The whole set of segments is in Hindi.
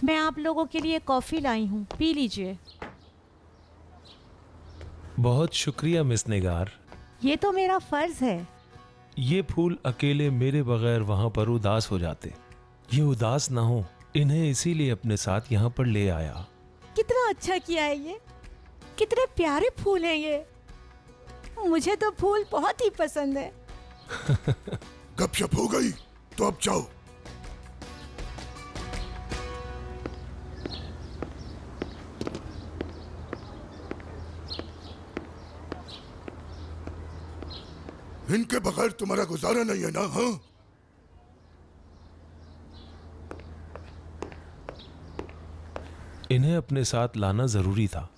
मैं आप लोगों के लिए कॉफ़ी लाई हूँ, पी लीजिए। बहुत शुक्रिया मिस निगार। ये तो मेरा फर्ज है। ये फूल अकेले मेरे बगैर वहां पर उदास हो जाते। ये उदास ना हो, इन्हें इसीलिए अपने साथ यहाँ पर ले आया। कितना अच्छा किया है ये। कितने प्यारे फूल हैं ये। मुझे तो फूल बहुत ही पसंद है। गपशप हो गई तो अब जाओ। इनके बगैर तुम्हारा गुजारा नहीं है ना? हाँ, इन्हें अपने साथ लाना जरूरी था।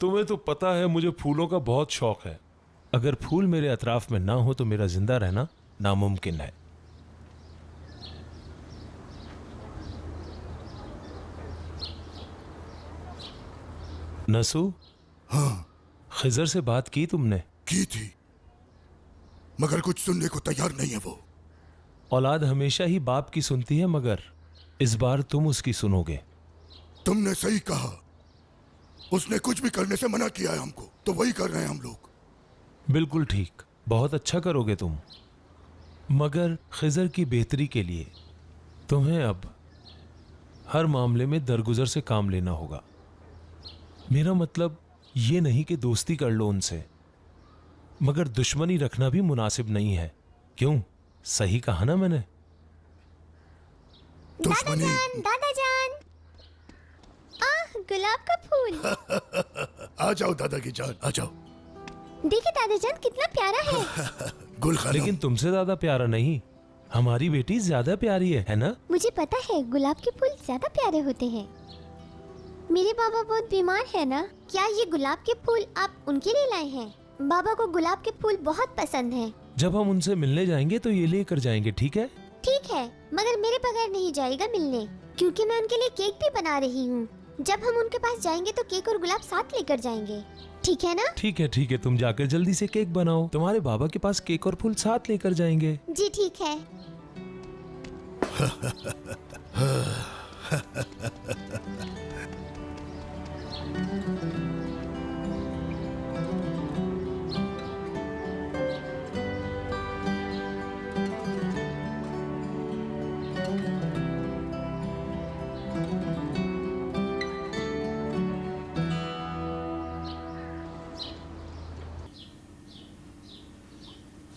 तुम्हें तो पता है मुझे फूलों का बहुत शौक है। अगर फूल मेरे अतराफ में ना हो तो मेरा जिंदा रहना नामुमकिन है। नसू, हाँ खिजर से बात की तुमने? की थी, मगर कुछ सुनने को तैयार नहीं है वो। औलाद हमेशा ही बाप की सुनती है, मगर इस बार तुम उसकी सुनोगे। तुमने सही कहा, उसने कुछ भी करने से मना किया है हमको, तो वही कर रहे हैं हम लोग। बिल्कुल ठीक, बहुत अच्छा करोगे तुम। मगर खिजर की बेहतरी के लिए तुम्हें अब हर मामले में दरगुजर से काम लेना होगा। मेरा मतलब ये नहीं कि दोस्ती कर लो उनसे, मगर दुश्मनी रखना भी मुनासिब नहीं है। क्यों, सही कहा ना मैंने? दुश्मनी? दादा जान, गुलाब का फूल। आ जाओ दादा की जान, आ जाओ। देखिए दादा जान कितना प्यारा है। गुल खाना। लेकिन तुमसे ज्यादा प्यारा नहीं, हमारी बेटी ज्यादा प्यारी है ना? मुझे पता है गुलाब के फूल ज्यादा प्यारे होते हैं। मेरे बाबा बहुत बीमार है ना, क्या ये गुलाब के फूल आप उनके लिए लाए हैं? बाबा को गुलाब के फूल बहुत पसंद हैं। जब हम उनसे मिलने जाएंगे तो ये लेकर जाएंगे, ठीक है? ठीक है, मगर मेरे बगैर नहीं जाएगा मिलने, क्योंकि मैं उनके लिए केक भी बना रही हूँ। जब हम उनके पास जाएंगे तो केक और गुलाब साथ लेकर जाएंगे, ठीक है ना? ठीक है ठीक है, तुम जाकर जल्दी से केक बनाओ। तुम्हारे बाबा के पास केक और फूल साथ लेकर जाएंगे। जी ठीक है।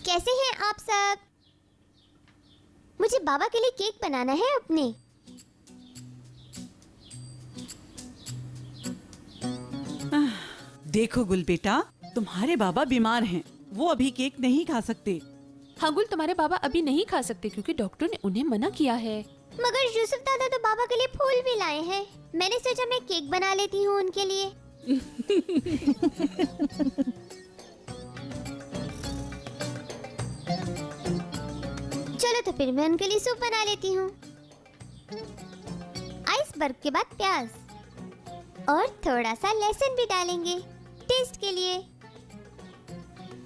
कैसे हैं आप सब? मुझे बाबा के लिए केक बनाना है अपने। देखो गुल बेटा, तुम्हारे बाबा बीमार हैं, वो अभी केक नहीं खा सकते। हाँ गुल, तुम्हारे बाबा अभी नहीं खा सकते क्योंकि डॉक्टर ने उन्हें मना किया है। मगर यूसुफ दादा तो बाबा के लिए फूल भी लाए हैं। मैंने सोचा मैं केक बना लेती हूँ उनके लिए। चलो तो फिर मैं उनके लिए सूप बना लेती हूँ। आइसबर्ग के बाद प्याज और थोड़ा सा लहसुन भी डालेंगे टेस्ट के लिए,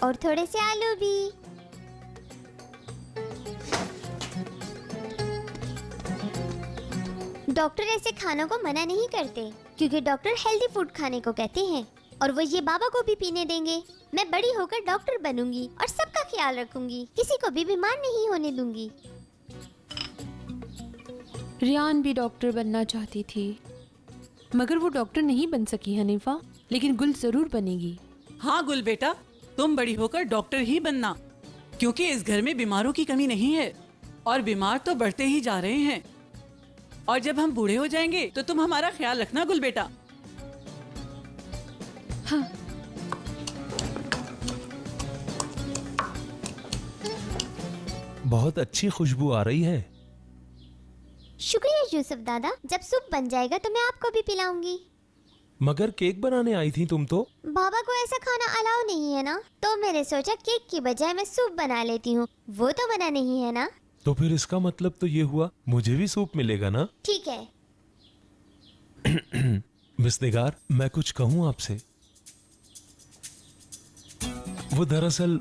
और थोड़े से आलू भी। डॉक्टर ऐसे खानों को मना नहीं करते, क्योंकि डॉक्टर हेल्दी फूड खाने को कहते हैं, और वो ये बाबा को भी पीने देंगे। मैं बड़ी होकर डॉक्टर बनूंगी और सबका ख्याल रखूंगी, किसी को भी बीमार नहीं होने दूंगी। रियान भी डॉक्टर बनना चाहती थी, मगर वो डॉक्टर नहीं बन सकी हनीफा, लेकिन गुल जरूर बनेगी। हाँ गुल बेटा, तुम बड़ी होकर डॉक्टर ही बनना, क्योंकि इस घर में बीमारों की कमी नहीं है, और बीमार तो बढ़ते ही जा रहे हैं। और जब हम बूढ़े हो जाएंगे तो तुम हमारा ख्याल रखना गुल बेटा। हाँ। बहुत अच्छी खुशबू आ रही है। शुक्रिया यूसुफ दादा, जब सूप बन जाएगा तो मैं आपको भी पिलाऊंगी। मगर केक बनाने आई थी तुम तो? बाबा को ऐसा खाना अलाउ नहीं है ना, तो मैंने सोचा केक की बजाय मैं सूप बना लेती हूँ। वो तो बना नहीं है ना। तो फिर इसका मतलब तो ये हुआ मुझे भी सूप मिलेगा ना? ठीक है। मिस निगार, मैं कुछ कहूँ आपसे? वो दरअसल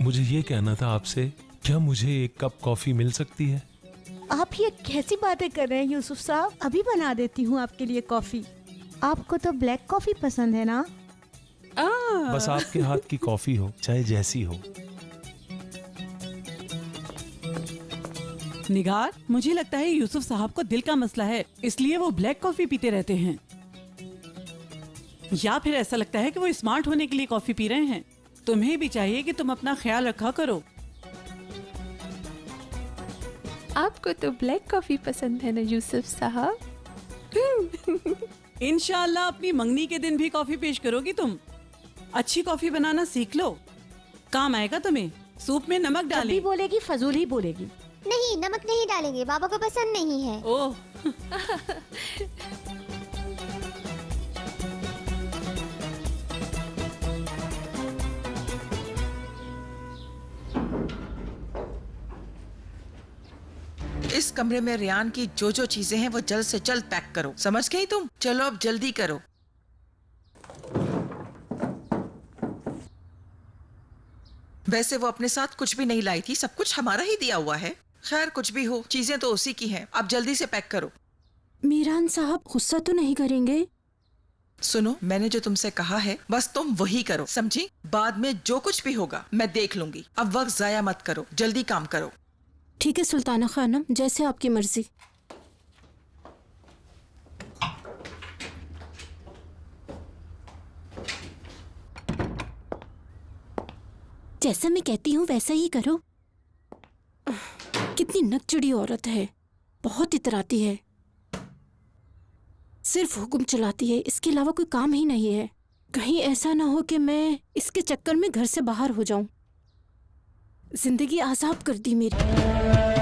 मुझे ये कहना था आपसे, क्या मुझे एक कप कॉफी मिल सकती है? आप ये कैसी बातें कर रहे हैं यूसुफ साहब? अभी बना देती हूँ आपके लिए कॉफी। आपको तो ब्लैक कॉफी पसंद है ना? बस आपके हाथ की कॉफी हो, चाहे जैसी हो। निगार, मुझे लगता है यूसुफ साहब को दिल का मसला है, इसलिए वो ब्लैक कॉफी पीते रहते हैं। या फिर ऐसा लगता है कि वो स्मार्ट होने के लिए कॉफी पी रहे हैं। तुम्हें भी चाहिए कि तुम अपना ख्याल रखा करो। आपको तो ब्लैक कॉफी पसंद है ना यूसुफ साहब? इंशाअल्लाह अपनी मंगनी के दिन भी कॉफी पेश करोगी तुम। अच्छी कॉफी बनाना सीख लो, काम आएगा तुम्हें। सूप में नमक जब डालें। भी बोलेगी फजूल ही बोलेगी। नहीं, नमक नहीं डालेंगे, बाबा को पसंद नहीं है। ओह, इस कमरे में रियान की जो जो चीजें हैं वो जल्द से जल्द पैक करो, समझ गई तुम? चलो अब जल्दी करो। वैसे वो अपने साथ कुछ भी नहीं लाई थी, सब कुछ हमारा ही दिया हुआ है। खैर कुछ भी हो, चीजें तो उसी की हैं। अब जल्दी से पैक करो। मीरान साहब गुस्सा तो नहीं करेंगे? सुनो, मैंने जो तुमसे कहा है बस तुम वही करो, समझी? बाद में जो कुछ भी होगा मैं देख लूंगी। अब वक्त जाया मत करो, जल्दी काम करो। ठीक है सुल्ताना खानम, जैसे आपकी मर्जी। जैसा मैं कहती हूँ वैसा ही करो। कितनी नकचड़ी औरत है, बहुत इतराती है, सिर्फ हुक्म चलाती है, इसके अलावा कोई काम ही नहीं है। कहीं ऐसा ना हो कि मैं इसके चक्कर में घर से बाहर हो जाऊं। जिंदगी आजाब कर दी मेरी।